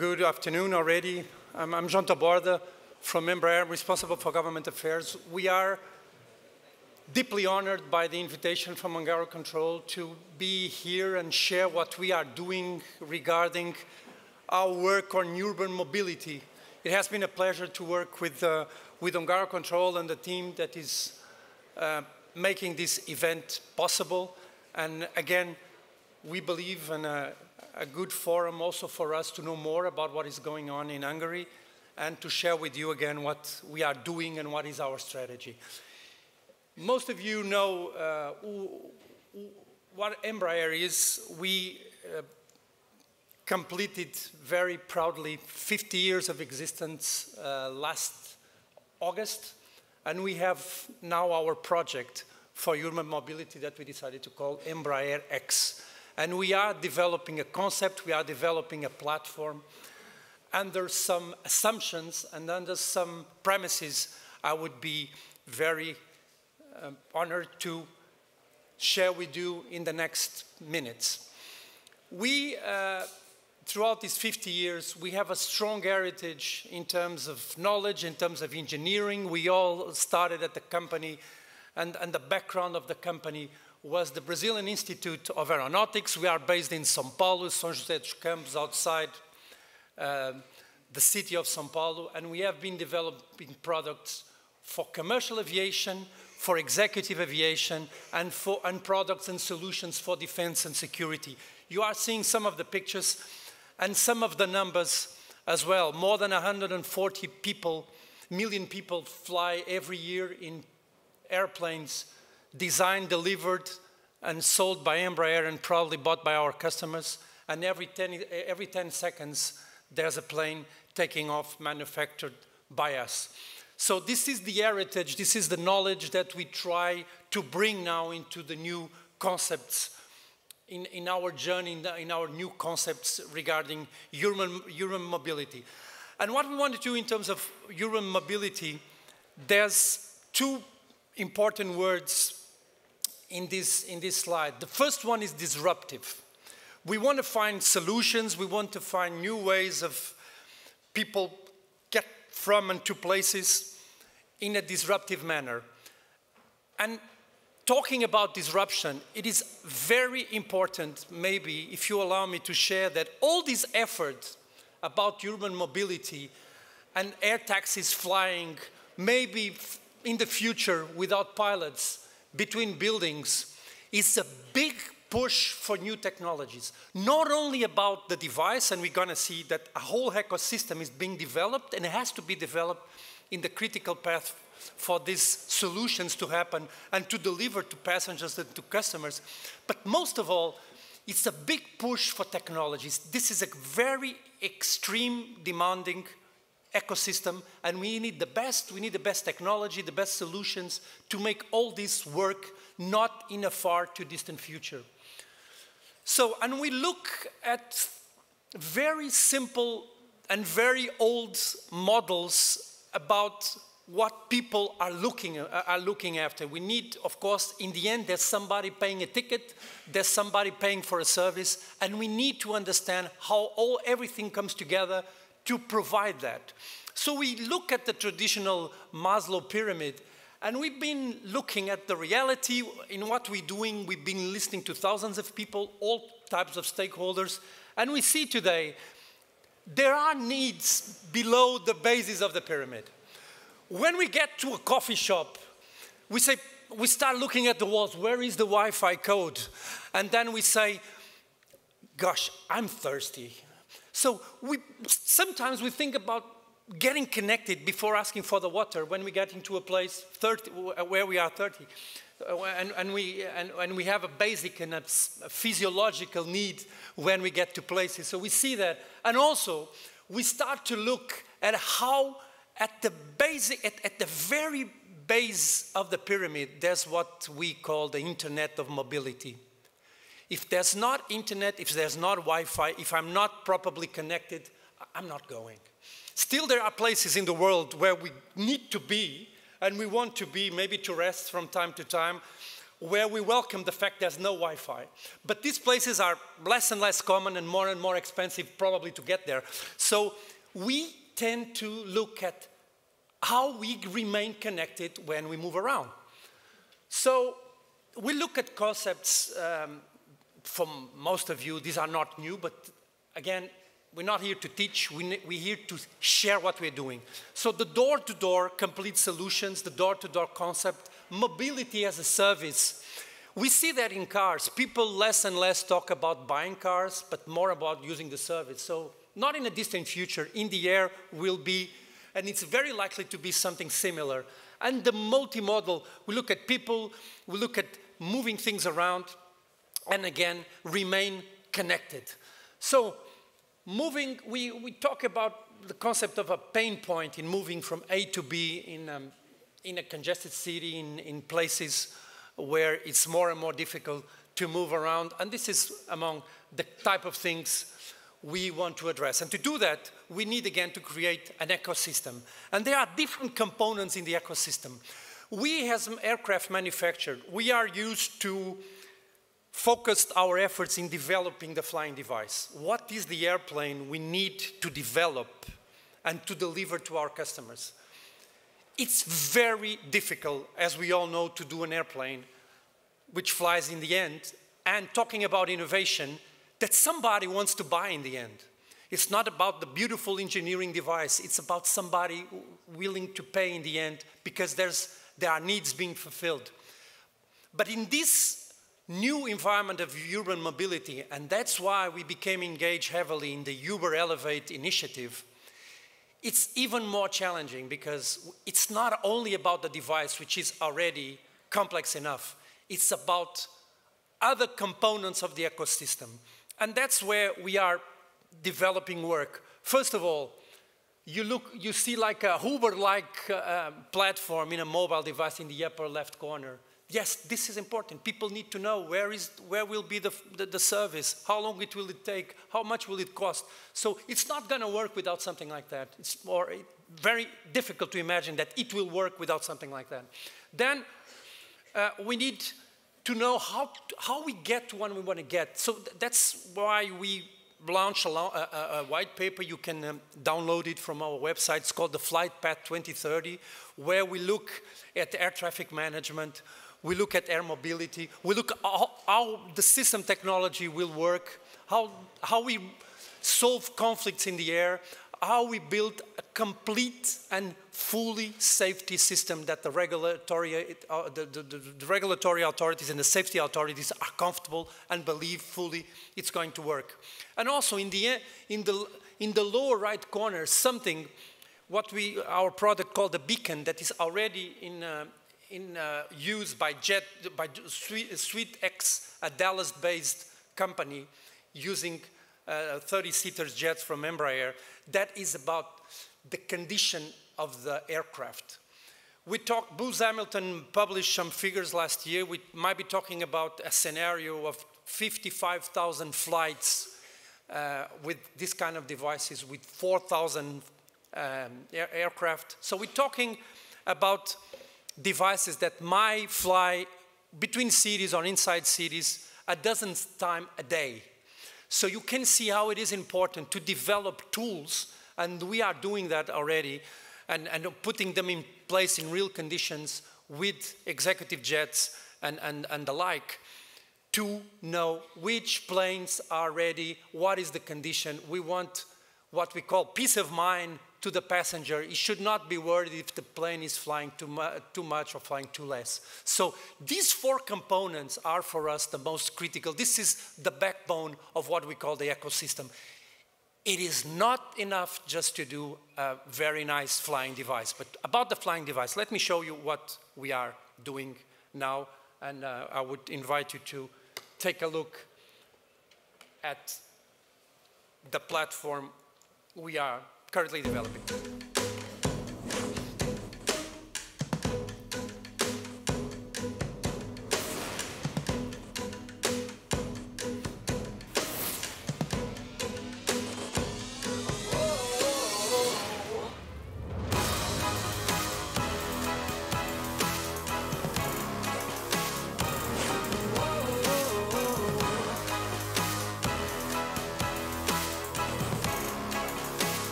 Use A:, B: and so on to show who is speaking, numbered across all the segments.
A: Good afternoon already. I'm João Taborda from Embraer, responsible for government affairs. We are deeply honored by the invitation from HungaroControl to be here and share what we are doing regarding our work on urban mobility. It has been a pleasure to work with HungaroControl and the team that is making this event possible. And again, we believe in a good forum also for us to know more about what is going on in Hungary and to share with you again what we are doing and what is our strategy. Most of you know what Embraer is. We completed very proudly 50 years of existence last August, and we have now our project for urban mobility that we decided to call EmbraerX. And we are developing a concept, we are developing a platform under some assumptions and under some premises I would be very honored to share with you in the next minutes. We, throughout these 50 years, we have a strong heritage in terms of knowledge, in terms of engineering. We all started at the company, and the background of the company was the Brazilian Institute of Aeronautics. We are based in São Paulo, São José dos Campos, outside the city of São Paulo, and we have been developing products for commercial aviation, for executive aviation, and products and solutions for defense and security. You are seeing some of the pictures and some of the numbers as well. More than 140 million people fly every year in airplanes designed, delivered, and sold by Embraer and proudly bought by our customers. And every 10 seconds, there's a plane taking off manufactured by us. So this is the heritage, this is the knowledge that we try to bring now into the new concepts in our journey, in our new concepts regarding urban mobility. And what we want to do in terms of urban mobility, there's two important words in this slide. The first one is disruptive. We want to find solutions, we want to find new ways of people get from and to places in a disruptive manner. And talking about disruption, it is very important, maybe, if you allow me to share that all this effort about urban mobility and air taxis flying, maybe in the future without pilots, between buildings, is a big push for new technologies. Not only about the device, and we're going to see that a whole ecosystem is being developed, and it has to be developed in the critical path for these solutions to happen and to deliver to passengers and to customers. But most of all, it's a big push for technologies. This is a very extreme demanding ecosystem, and we need the best technology, the best solutions to make all this work, not in a far too distant future. So, and we look at very simple and very old models about what people are looking after. We need, of course, in the end, there's somebody paying a ticket, there's somebody paying for a service, and we need to understand how everything comes together to provide that. So we look at the traditional Maslow Pyramid, and we've been looking at the reality in what we're doing. We've been listening to thousands of people, all types of stakeholders, and we see today there are needs below the basis of the pyramid. When we get to a coffee shop, we start looking at the walls, where is the Wi-Fi code? And then we say, gosh, I'm thirsty. So sometimes we think about getting connected before asking for the water when we get into a place where we are 30. And we have a basic and a physiological need when we get to places. So we see that. And also, we start to look at how at the very base of the pyramid, there's what we call the Internet of Mobility. If there's not internet, if there's not Wi-Fi, if I'm not properly connected, I'm not going. Still, there are places in the world where we need to be, and we want to be, maybe to rest from time to time, where we welcome the fact there's no Wi-Fi. But these places are less and less common and more expensive probably to get there. So we tend to look at how we remain connected when we move around. So we look at concepts, from most of you, these are not new, but again, we're not here to teach, we're here to share what we're doing. So the door-to-door complete solutions, the door-to-door concept, mobility as a service. We see that in cars. People less and less talk about buying cars, but more about using the service. So not in a distant future, in the air will be, and it's very likely to be something similar. And the multimodal, we look at people, we look at moving things around, and again, remain connected. So moving, we talk about the concept of a pain point in moving from A to B in a congested city, in places where it's more and more difficult to move around. And this is among the type of things we want to address. And to do that, we need, again, to create an ecosystem. And there are different components in the ecosystem. We, as an aircraft manufacturer, we are used to focus our efforts in developing the flying device. What is the airplane we need to develop and to deliver to our customers? It's very difficult, as we all know, to do an airplane which flies in the end, and talking about innovation, that somebody wants to buy in the end. It's not about the beautiful engineering device, it's about somebody willing to pay in the end because there are needs being fulfilled. But in this new environment of urban mobility, and that's why we became engaged heavily in the Uber Elevate initiative, it's even more challenging because it's not only about the device, which is already complex enough, it's about other components of the ecosystem. And that's where we are developing work. First of all, you see like a Uber-like platform in a mobile device in the upper left corner. Yes, this is important. People need to know where will be the service, how long will it take, how much will it cost. So it's not going to work without something like that. It's very difficult to imagine that it will work without something like that. Then we need to know how we get to what we want to get. So that's why we launched a white paper. You can download it from our website. It's called the Flight Path 2030, where we look at air traffic management, we look at air mobility, we look at how the system technology will work, how we solve conflicts in the air, how we build a complete and fully safety system that the regulatory authorities and the safety authorities are comfortable and believe fully it's going to work. And also in the lower right corner, something what our product called the Beacon that is already in use by SweetX, a Dallas-based company using 30-seater jets from Embraer, that is about the condition of the aircraft. Booz Hamilton published some figures last year. We might be talking about a scenario of 55,000 flights with this kind of devices, with 4,000 aircraft. So we're talking about devices that might fly between cities or inside cities a dozen times a day. So you can see how it is important to develop tools, and we are doing that already, and putting them in place in real conditions with executive jets and the like, to know which planes are ready, what is the condition. We want what we call peace of mind to the passenger. He should not be worried if the plane is flying too much or flying too less. So these four components are for us the most critical. This is the backbone of what we call the ecosystem. It is not enough just to do a very nice flying device. But about the flying device, let me show you what we are doing now. And I would invite you to take a look at the platform we are currently developing.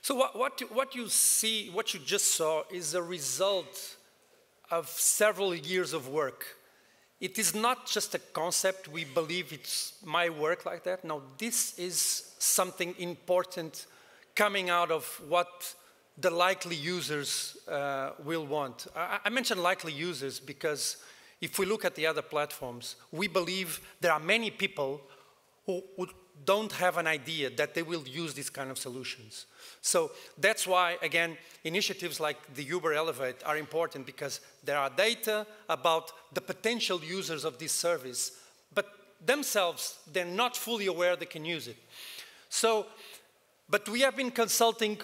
A: So what you see, what you just saw, is a result of several years of work. It is not just a concept. We believe it's my work like that. No, this is something important coming out of what the likely users will want. I mentioned likely users because if we look at the other platforms, we believe there are many people who don't have an idea that they will use these kind of solutions. So that's why, again, initiatives like the Uber Elevate are important, because there are data about the potential users of this service, but themselves, they're not fully aware they can use it. So, but we have been consulting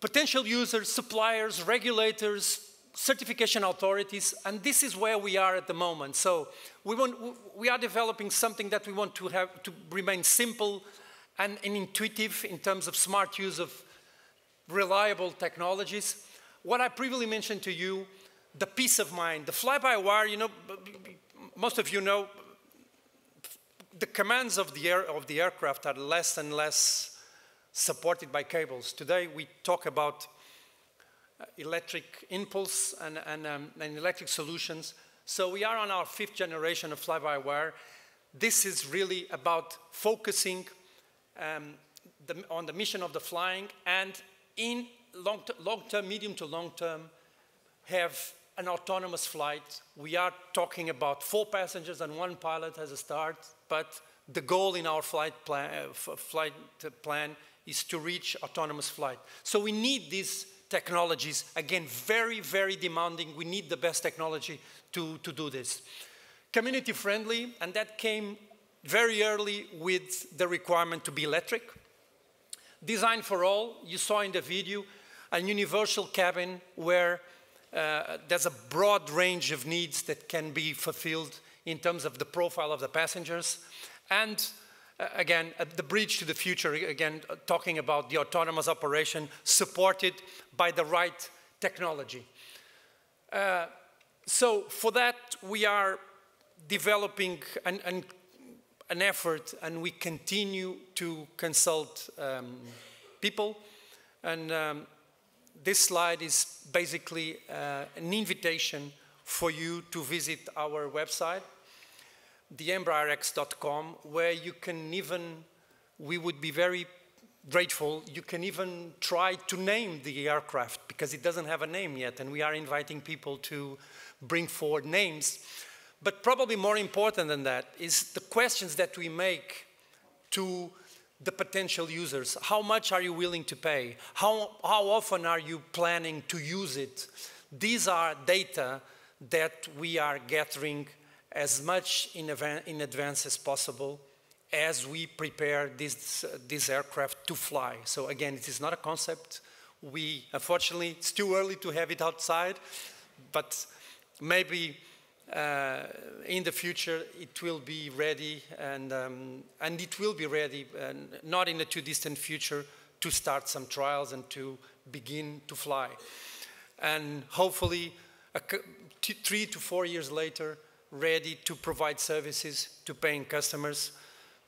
A: potential users, suppliers, regulators, certification authorities, and this is where we are at the moment. So we are developing something that we want to have to remain simple and intuitive in terms of smart use of reliable technologies. What I previously mentioned to you, the peace of mind, the fly-by-wire, you know, most of you know, the commands of the aircraft are less and less supported by cables. Today we talk about electric impulse and electric solutions. So we are on our 5th generation of fly-by-wire. This is really about focusing on the mission of the flying, and in long-term, medium to long-term, have an autonomous flight. We are talking about 4 passengers and 1 pilot as a start, but the goal in our flight plan is to reach autonomous flight. So we need these technologies, again, very, very demanding. We need the best technology to do this. Community friendly, and that came very early with the requirement to be electric. Design for all, you saw in the video, a universal cabin where there's a broad range of needs that can be fulfilled in terms of the profile of the passengers. And again, the bridge to the future, again, talking about the autonomous operation supported by the right technology. So for that, we are developing an effort, and we continue to consult people. And this slide is basically an invitation for you to visit our website, the-EmbraerX.com, where you can even, we would be very grateful, you can even try to name the aircraft, because it doesn't have a name yet, and we are inviting people to bring forward names. But probably more important than that is the questions that we make to the potential users. How much are you willing to pay? How often are you planning to use it? These are data that we are gathering as much in advance as possible as we prepare this aircraft to fly. So again, it is not a concept. Unfortunately, it's too early to have it outside, but maybe in the future it will be ready, and it will be ready, not in the too distant future, to start some trials and to begin to fly. And hopefully 3 to 4 years later, ready to provide services to paying customers.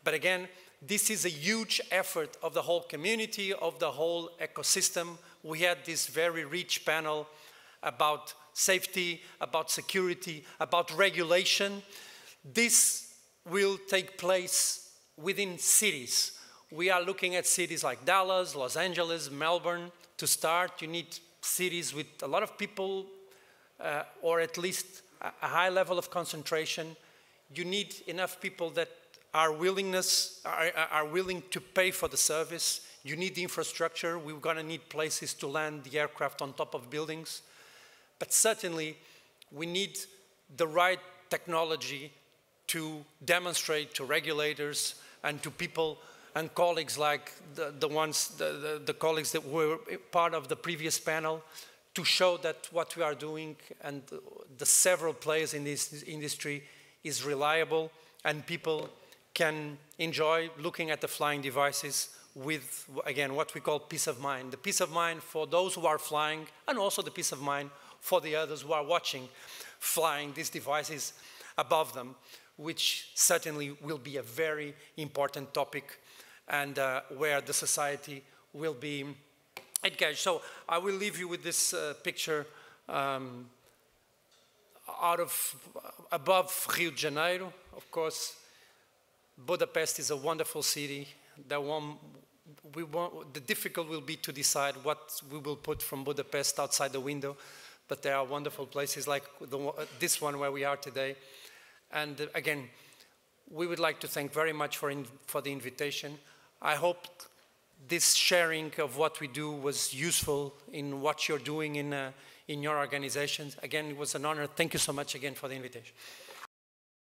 A: But again, this is a huge effort of the whole community, of the whole ecosystem. We had this very rich panel about safety, about security, about regulation. This will take place within cities. We are looking at cities like Dallas, Los Angeles, Melbourne. To start, you need cities with a lot of people, or at least a high level of concentration. You need enough people that are willing to pay for the service. You need the infrastructure. We're going to need places to land the aircraft on top of buildings. But certainly, we need the right technology to demonstrate to regulators and to people and colleagues like the colleagues that were part of the previous panel, to show that what we are doing and the several players in this industry is reliable, and people can enjoy looking at the flying devices with, again, what we call peace of mind. The peace of mind for those who are flying, and also the peace of mind for the others who are watching flying these devices above them, which certainly will be a very important topic, and where the society will be Okay, so I will leave you with this picture above Rio de Janeiro. Of course, Budapest is a wonderful city. The difficult will be to decide what we will put from Budapest outside the window, but there are wonderful places like this one where we are today. And again, we would like to thank very much for the invitation. I hope this sharing of what we do was useful in what you're doing in your organizations. Again, it was an honor. Thank you so much again for the invitation.